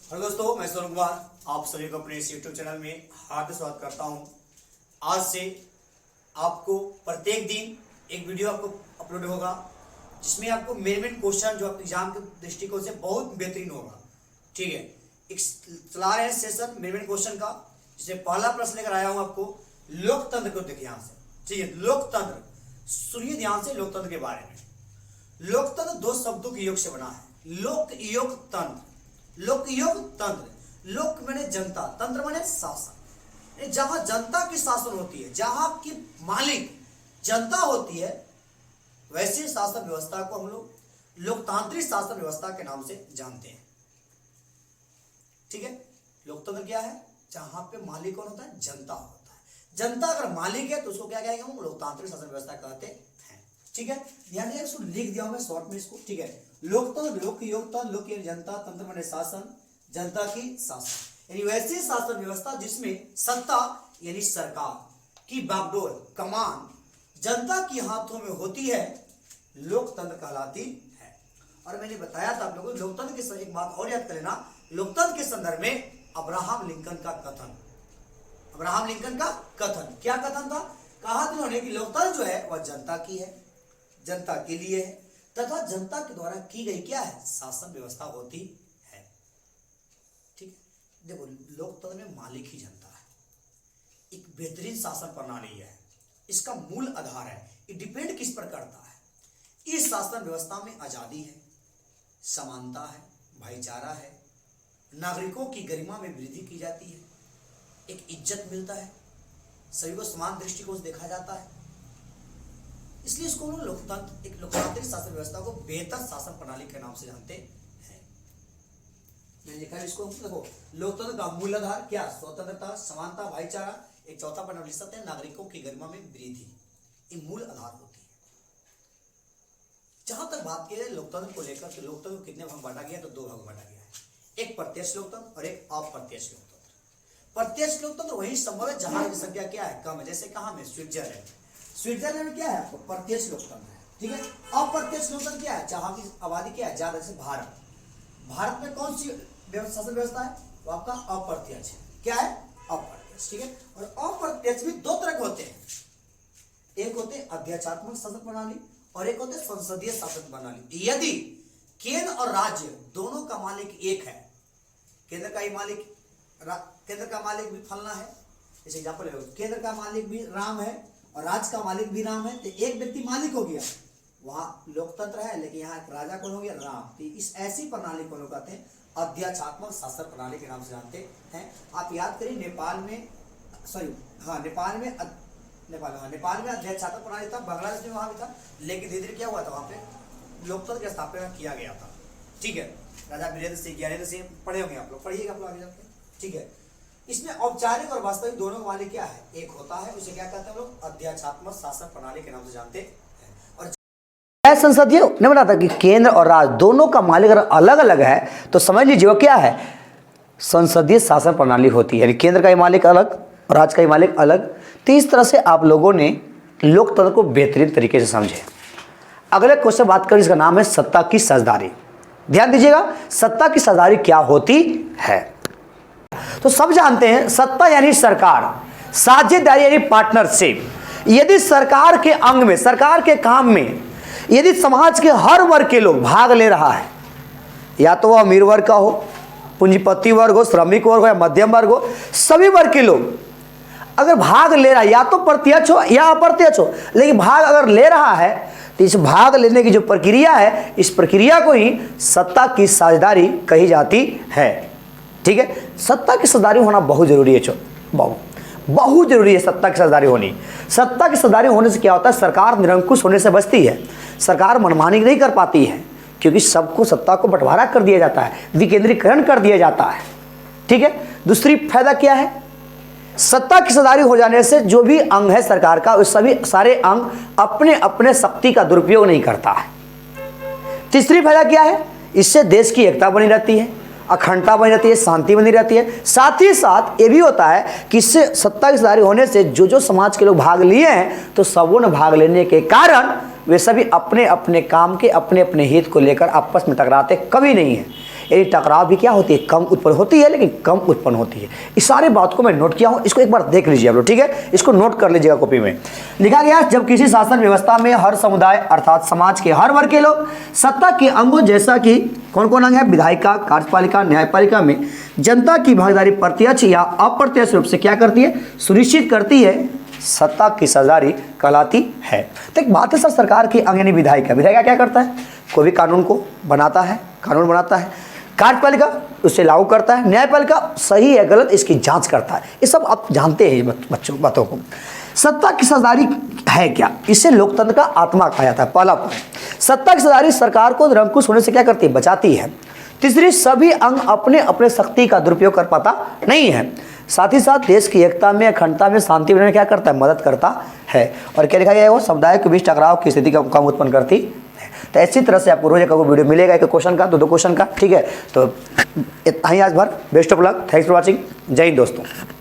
Hello दोस्तों, मैं सोनू कुमार आप सभी को अपने इस यूट्यूब चैनल में हार्दिक स्वागत करता हूं। आज से आपको प्रत्येक दिन एक वीडियो आपको अपलोड होगा जिसमें आपको मेन क्वेश्चन जो आपके एग्जाम के दृष्टिकोण से बहुत बेहतरीन होगा। ठीक है, एक चला रहे हैं सेशन मेन क्वेश्चन का, जिसमें पहला प्रश्न लेकर आया हूं आपको लोकतंत्र को। देखिए यहाँ से, ठीक है, लोकतंत्र सुनिए ध्यान से। लोकतंत्र के बारे में, लोकतंत्र दो शब्दों के योग से बना है। लोक योग तंत्र, लोक योग तंत्र। लोक माने जनता, तंत्र माने शासन। जहां जनता की शासन होती है, जहां की मालिक जनता होती है, वैसी शासन व्यवस्था को हम लोग लोकतांत्रिक शासन व्यवस्था के नाम से जानते हैं। ठीक है, लोकतंत्र क्या है? जहां पे मालिक कौन होता है? जनता होता है। जनता अगर मालिक है तो उसको क्या कहेंगे हम? लोकतांत्रिक शासन व्यवस्था कहते हैं। ठीक है, ध्यान दीजिए, इसको लिख दिया हूं मैं शॉर्ट में इसको। ठीक है, लोकतंत्र, लोक योगतंत्र, लोक यानी जनता, तंत्र माने शासन, जनता की शासन, यानी वैसी शासन व्यवस्था जिसमें सत्ता यानी सरकार की बागडोर कमान जनता के हाथों में होती है, लोकतंत्र कहलाती है। और मैंने बताया था आप लोगों को लोकतंत्र के एक बात और याद कर लेना, लोकतंत्र के संदर्भ में अब्राहम लिंकन का कथन, अब्राहम लिंकन का कथन, क्या कथन था? कहा था उन्होंने कि लोकतंत्र जो है वह जनता की है, जनता के लिए है, तथा जनता के द्वारा की गई क्या है? शासन व्यवस्था होती है। ठीक है, देखो लोकतंत्र में मालिक ही जनता है, एक बेहतरीन शासन प्रणाली है, इसका मूल आधार है। ये डिपेंड किस पर करता है? इस शासन व्यवस्था में आजादी है, समानता है, भाईचारा है, नागरिकों की गरिमा में वृद्धि की जाती है, एक इज्जत मिलता है, सभी को समान दृष्टिकोण से देखा जाता है। इसलिए इसको हम लोकतंत्र, एक लोकतांत्रिक शासन व्यवस्था को बेहतर शासन प्रणाली के नाम से जानते हैं। मैंने लिखा है इसको, देखो लोकतंत्र का मूल आधार क्या? स्वतंत्रता, समानता, भाईचारा, एक चौथा प्रणाली सत्य, नागरिकों की गरिमा में वृद्धि, ये मूल आधार होती है। जहां तक बात की जाए लोकतंत्र को लेकर, तो लोकतंत्र को कितने भाग बांटा गया? तो दो भाग बांटा गया है, एक प्रत्यक्ष लोकतंत्र और एक अप्रत्यक्ष लोकतंत्र। प्रत्यक्ष लोकतंत्र वही संभव है जहां की संख्या क्या है? कम है। जैसे कहां में? स्विट्जरलैंड। स्विट्जरलैंड में क्या है? आपको प्रत्यक्ष लोकतंत्र है। ठीक है, अप्रत्यक्ष लोकतंत्र क्या है? जहां की आबादी क्या है? ज्यादा। जैसे भारत, भारत में कौन सी शासन व्यवस्था है? वो आपका अप्रत्यक्ष है। क्या है? अप्रत्यक्ष। ठीक है, और अप्रत्यक्ष भी दो तरह के होते हैं, एक होते हैं अध्यक्षात्मक शासन प्रणाली और एक होते संसदीय शासन प्रणाली। यदि केंद्र और राज्य दोनों का मालिक एक है, केंद्र का ही मालिक, केंद्र का मालिक भी फलना है, जैसे एग्जाम्पल, केंद्र का मालिक भी राम है और राज्य का मालिक भी राम है, तो एक व्यक्ति मालिक हो गया, वहां लोकतंत्र है, लेकिन यहाँ एक राजा कौन हो गया? राम। तो इस ऐसी प्रणाली को लोग कहते हैं अध्यक्षात्मक शासन प्रणाली के नाम से जानते हैं। आप याद करिए, नेपाल में, सॉरी हाँ, नेपाल में अध्यक्षात्मक प्रणाली था, बांग्लादेश में वहां भी था, लेकिन धीरे धीरे क्या हुआ था? वहां पे लोकतंत्र की स्थापना किया गया था। ठीक है, राजा वीरेंद्र सिंह, ज्ञानेंद्र सिंह, पढ़े होंगे आप लोग, पढ़िएगा आप लोग आगे जाके। ठीक है, इसमें औपचारिक और वास्तविक दोनों का मालिक क्या है? एक होता है, उसे क्या कहते हैं लोग? अध्यक्षात्मक शासन प्रणाली के नाम से जानते हैं। और संसदीय नहीं बताता कि केंद्र और राज्य दोनों का मालिक अगर अलग अलग है तो समझ लीजिए वो क्या है? संसदीय शासन प्रणाली होती है, यानी केंद्र का ही मालिक अलग और राज्य का ही मालिक अलग। तो इस तरह से आप लोगों ने लोकतंत्र को बेहतरीन तरीके से समझे। अगले क्वेश्चन बात करें, इसका नाम है सत्ता की साझेदारी। ध्यान दीजिएगा, सत्ता की साझेदारी क्या होती है? तो सब जानते हैं सत्ता यानी सरकार, साझेदारी यानी पार्टनरशिप। यदि सरकार के अंग में, सरकार के काम में यदि समाज के हर वर्ग के लोग भाग ले रहा है, या तो वह अमीर वर्ग का हो, पूंजीपति वर्ग हो, श्रमिक वर्ग हो या मध्यम वर्ग हो, सभी वर्ग के लोग अगर भाग ले रहा है, या तो प्रत्यक्ष हो या अप्रत्यक्ष हो, लेकिन भाग अगर ले रहा है, तो इस भाग लेने की जो प्रक्रिया है, इस प्रक्रिया को ही सत्ता की साझेदारी कही जाती है। ठीक है, सत्ता की साझेदारी होना बहुत जरूरी है, बहुत जरूरी है सत्ता की साझेदारी होनी। सत्ता की साझेदारी होने से क्या होता है? सरकार निरंकुश होने से बचती है, सरकार मनमानी नहीं कर पाती है, क्योंकि सबको सत्ता को बंटवारा कर दिया जाता है, विकेंद्रीकरण कर दिया जाता है। ठीक है, दूसरी फायदा क्या है? सत्ता की साझेदारी हो जाने से जो भी अंग है सरकार का, उस सभी सारे अंग अपने अपने शक्ति का दुरुपयोग नहीं करता है। तीसरी फायदा क्या है? इससे देश की एकता बनी रहती है, अखंडता बनी रहती है, शांति बनी रहती है। साथ ही साथ ये भी होता है कि इससे सत्ता की साझेदारी होने से जो समाज के लोग भाग लिए हैं, तो सबों ने भाग लेने के कारण वे सभी अपने अपने काम के, अपने अपने हित को लेकर आपस में टकराते कभी नहीं है। यदि टकराव भी क्या होती है, कम उत्पन्न होती है, लेकिन कम उत्पन्न होती है। इस सारी बात को मैं नोट किया हूँ, इसको एक बार देख लीजिए आप लोग, ठीक है, इसको नोट कर लीजिएगा कॉपी में। लिखा गया, जब किसी शासन व्यवस्था में हर समुदाय अर्थात समाज के हर वर्ग के लोग सत्ता के अंगों जैसा कि कौन कौन अंग है, विधायिका, कार्यपालिका, न्यायपालिका में जनता की भागीदारी प्रत्यक्ष या अप्रत्यक्ष रूप से क्या करती है, सुनिश्चित करती है, सत्ता की साझेदारी कहलाती है। तो एक बात है सर, सरकार की अंग यानी विधायिका, विधायिका क्या करता है, कोई भी कानून को बनाता है, कानून बनाता है। कार्यपालिका उसे लागू करता है। न्यायपालिका सही है गलत इसकी जांच करता है। ये सब आप जानते हैं बच्चों बातों को। सत्ता की साझेदारी है क्या, इसे लोकतंत्र का आत्मा कहा जाता है। पहला पॉइंट, सत्ता की साझेदारी सरकार को निरंकुश होने से क्या करती है, बचाती है। तीसरी, सभी अंग अपने अपने शक्ति का दुरुपयोग कर पाता नहीं है। साथ ही साथ देश की एकता में, अखंडता में, शांति बनाने में क्या करता है, मदद करता है। और क्या लिखा गया है, वो समुदाय के बीच टकराव की स्थिति का कम उत्पन्न करती है। तो इसी तरह से आपको रोज एक वीडियो मिलेगा, एक क्वेश्चन का, दो क्वेश्चन का, ठीक है। तो इतना ही आज भर, best of luck, thanks for watching, जय हिंद दोस्तों।